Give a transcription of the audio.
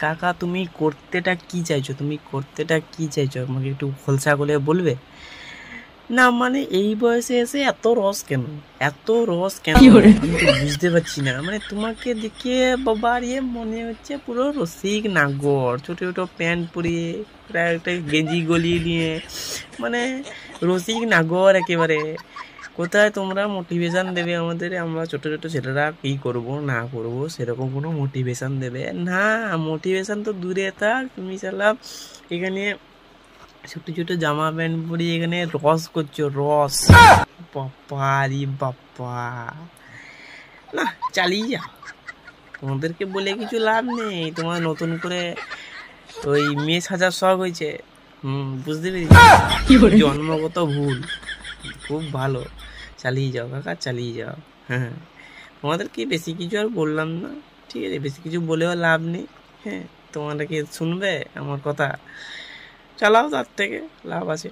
কাকা তুমি করতেটা কি চাইছো, তুমি করতেটা কি চাইছো আমাকে একটু খোলসা করে বলবে? না মানে এই বয়সে এসে এত রস কেন, এত রস কেন আমি তো বুঝতে পারছি না। মানে তোমাকে দেখে বাবার মনে হচ্ছে পুরো রসিক নাগর, ছোট ছোট প্যান্ট পরিয়ে প্রায় একটা গেঞ্জি গলিয়ে নিয়ে, মানে রসিক নাগর একেবারে। কোথায় তোমরা মোটিভেশন দেবে আমাদের? আমরা ছোট ছোট ছেলেরা কি করব না করব সেরকম কোনো মোটিভেশন দেবে না। মোটিভেশন তো দূরে থাক, তুমি সালা এখানে ছোট ছোট জামা প্যান্ট পরে এখানে রস করছো, রস। বাবা রে বাবা, না চালিয়ে যাও, তোমাদেরকে বলে কিছু লাভ নেই। তোমার নতুন করে ওই মেয়ে সাজার শখ হয়েছে, বুঝতে পেরেছি, জন্মগত ভুল। খুব ভালো, চালিয়ে যাও কাকা, চালিয়ে যাও। হ্যাঁ, তোমাদেরকে বেশি কিছু আর বললাম না, ঠিক আছে? বেশি কিছু বলেও লাভ নেই। হ্যাঁ, তোমাদেরকে শুনবে আমার কথা? চালাও, তার থেকে লাভ আছে।